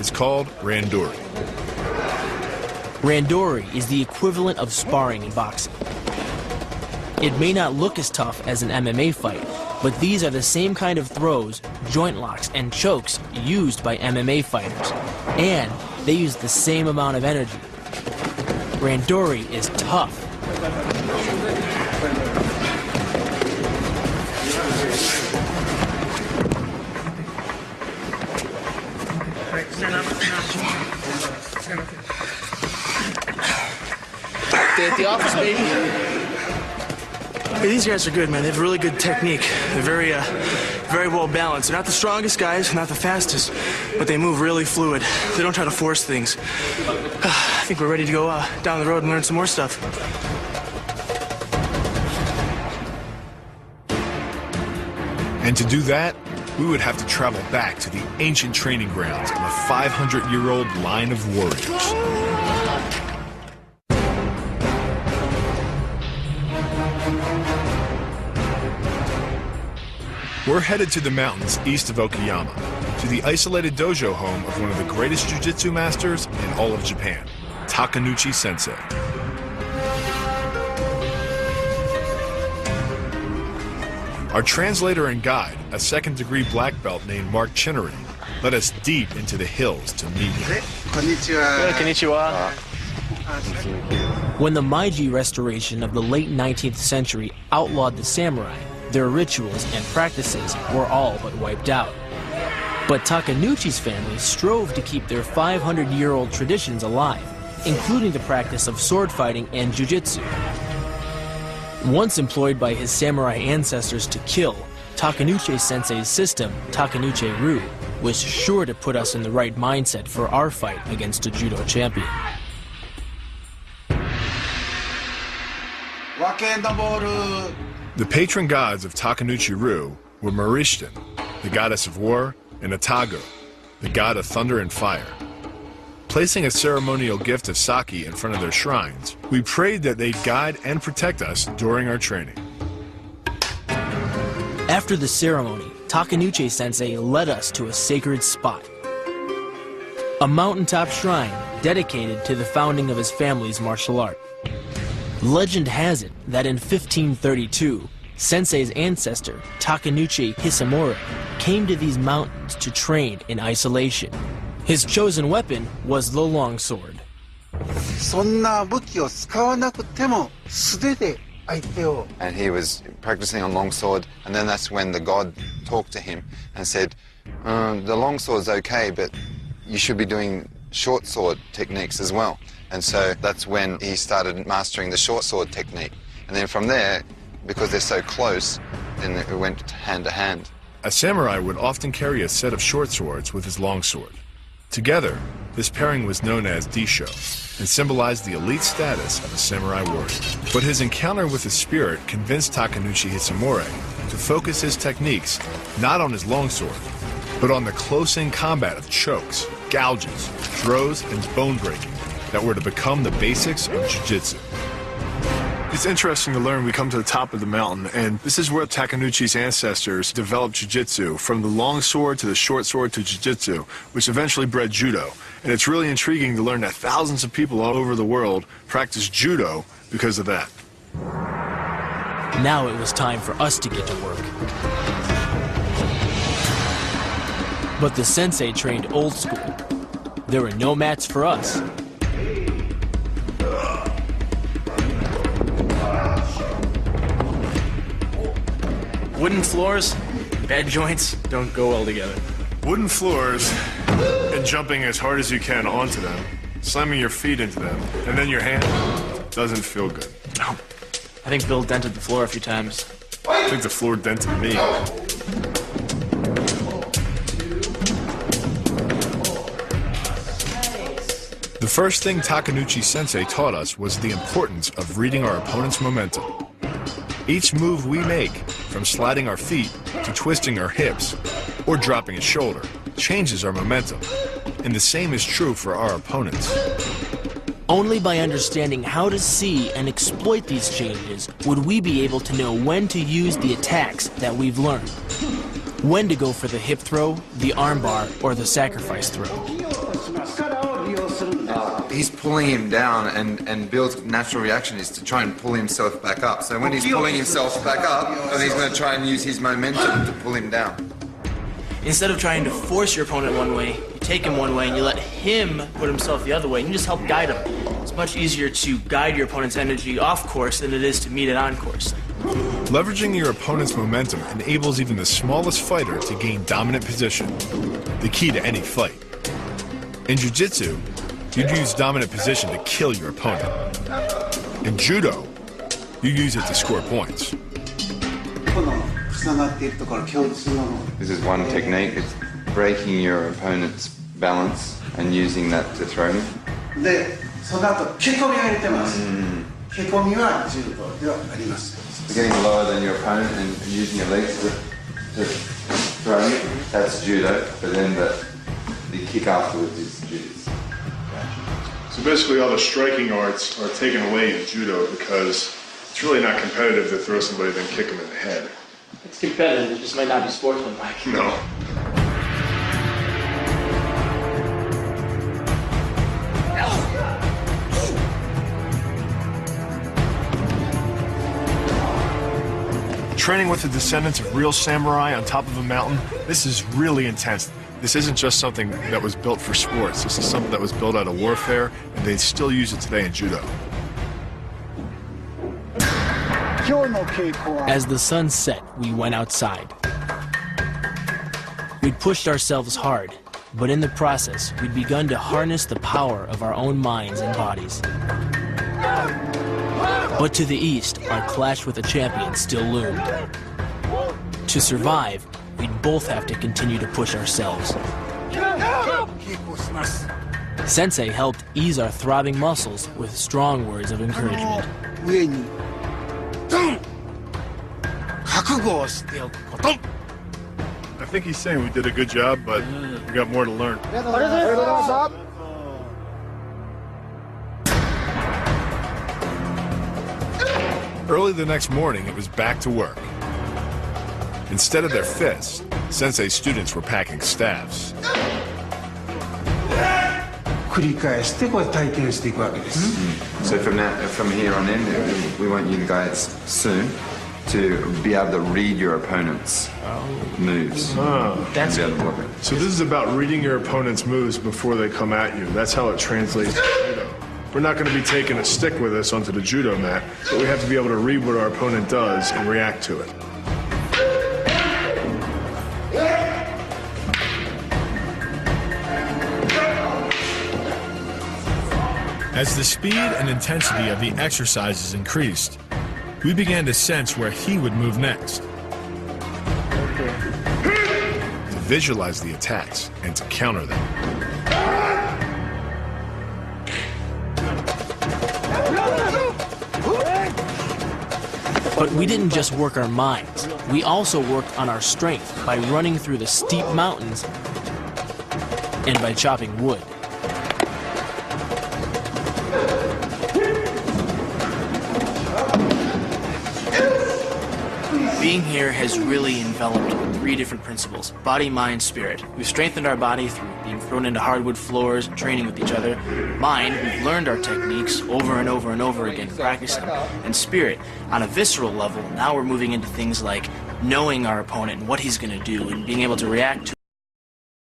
is called randori. Randori is the equivalent of sparring in boxing. It may not look as tough as an MMA fight, but these are the same kind of throws, joint locks, and chokes used by MMA fighters. And they use the same amount of energy. Randori is tough. Stay at the office, baby. Hey, these guys are good, man. They have really good technique. They're very well balanced. They're not the strongest guys, not the fastest, but they move really fluid. They don't try to force things. I think we're ready to go down the road and learn some more stuff. And to do that, we would have to travel back to the ancient training grounds of a 500-year-old line of warriors. We're headed to the mountains east of Okayama, to the isolated dojo home of one of the greatest jiu-jitsu masters in all of Japan, Takenouchi Sensei. Our translator and guide, a second-degree black belt named Mark Chinnery, led us deep into the hills to meet him. Konnichiwa. When the Meiji Restoration of the late 19th century outlawed the samurai, their rituals and practices were all but wiped out. But Takenouchi's family strove to keep their 500-year-old traditions alive, including the practice of sword fighting and jiu-jitsu. Once employed by his samurai ancestors to kill, Takenouchi Sensei's system, Takenouchi-Ryu, was sure to put us in the right mindset for our fight against a judo champion. The patron gods of Takenouchi-Ryu were Marishten, the goddess of war, and Atago, the god of thunder and fire. Placing a ceremonial gift of sake in front of their shrines, we prayed that they'd guide and protect us during our training. After the ceremony, Takenouchi Sensei led us to a sacred spot. A mountaintop shrine dedicated to the founding of his family's martial art. Legend has it that in 1532, Sensei's ancestor, Takenouchi Hisamura, came to these mountains to train in isolation. His chosen weapon was the longsword. And he was practicing on longsword, and then that's when the god talked to him and said, the longsword's okay, but you should be doing short sword techniques as well. And so that's when he started mastering the short sword technique. And then from there, because they're so close, then it went hand to hand. A samurai would often carry a set of short swords with his longsword. Together, this pairing was known as Disho and symbolized the elite status of a samurai warrior. But his encounter with the spirit convinced Takenouchi Hisamura to focus his techniques not on his longsword, but on the close-in combat of chokes, gouges, throws, and bone breaking that were to become the basics of jiu-jitsu. It's interesting to learn we come to the top of the mountain, and this is where Takenouchi's ancestors developed jiu-jitsu, from the long sword to the short sword to jiu-jitsu, which eventually bred judo. And it's really intriguing to learn that thousands of people all over the world practice judo because of that. Now it was time for us to get to work. But the sensei trained old school. There were no mats for us. Wooden floors, bad joints don't go well together. Wooden floors and jumping as hard as you can onto them, slamming your feet into them, and then your hand doesn't feel good. Oh, I think Bill dented the floor a few times. I think the floor dented me. The first thing Takenouchi Sensei taught us was the importance of reading our opponent's momentum. Each move we make, from sliding our feet to twisting our hips or dropping a shoulder, changes our momentum. And the same is true for our opponents. Only by understanding how to see and exploit these changes would we be able to know when to use the attacks that we've learned. When to go for the hip throw, the armbar, or the sacrifice throw. He's pulling him down, and Bill's natural reaction is to try and pull himself back up. So when he's pulling himself back up, then he's going to try and use his momentum to pull him down. Instead of trying to force your opponent one way, you take him one way and you let him put himself the other way, and you just help guide him. It's much easier to guide your opponent's energy off course than it is to meet it on course. Leveraging your opponent's momentum enables even the smallest fighter to gain dominant position, the key to any fight. In Jiu-Jitsu, you'd use dominant position to kill your opponent. In Judo, you use it to score points. This is one technique. It's breaking your opponent's balance and using that to throw him. So getting lower than your opponent and using your legs to throw him, that's Judo, but then the kick afterwards is Jiu-Jitsu. So basically all the striking arts are taken away in Judo because it's really not competitive to throw somebody then kick them in the head. It's competitive, it just might not be sportsmanlike. No. Training with the descendants of real samurai on top of a mountain, this is really intense. This isn't just something that was built for sports. This is something that was built out of warfare, and they still use it today in Judo. As the sun set, we went outside. We'd pushed ourselves hard, but in the process, we'd begun to harness the power of our own minds and bodies. But to the east, our clash with the champion still loomed. To survive, we'd both have to continue to push ourselves. Sensei helped ease our throbbing muscles with strong words of encouragement. I think he's saying we did a good job, but we got more to learn. Early the next morning, it was back to work. Instead of their fists, Sensei's students were packing staffs. So from here on in, we want you guys soon to be able to read your opponent's moves. That's be able to block it. So this is about reading your opponent's moves before they come at you. That's how it translates to Judo. We're not going to be taking a stick with us onto the Judo mat, but we have to be able to read what our opponent does and react to it. As the speed and intensity of the exercises increased, we began to sense where he would move next. To visualize the attacks and to counter them. But we didn't just work our minds. We also worked on our strength by running through the steep mountains and by chopping wood. Being here has really enveloped 3 different principles: body, mind, spirit. We've strengthened our body through being thrown into hardwood floors and training with each other. Mind, we've learned our techniques over and over and over again and practiced them. And spirit, on a visceral level, now we're moving into things like knowing our opponent and what he's going to do and being able to react to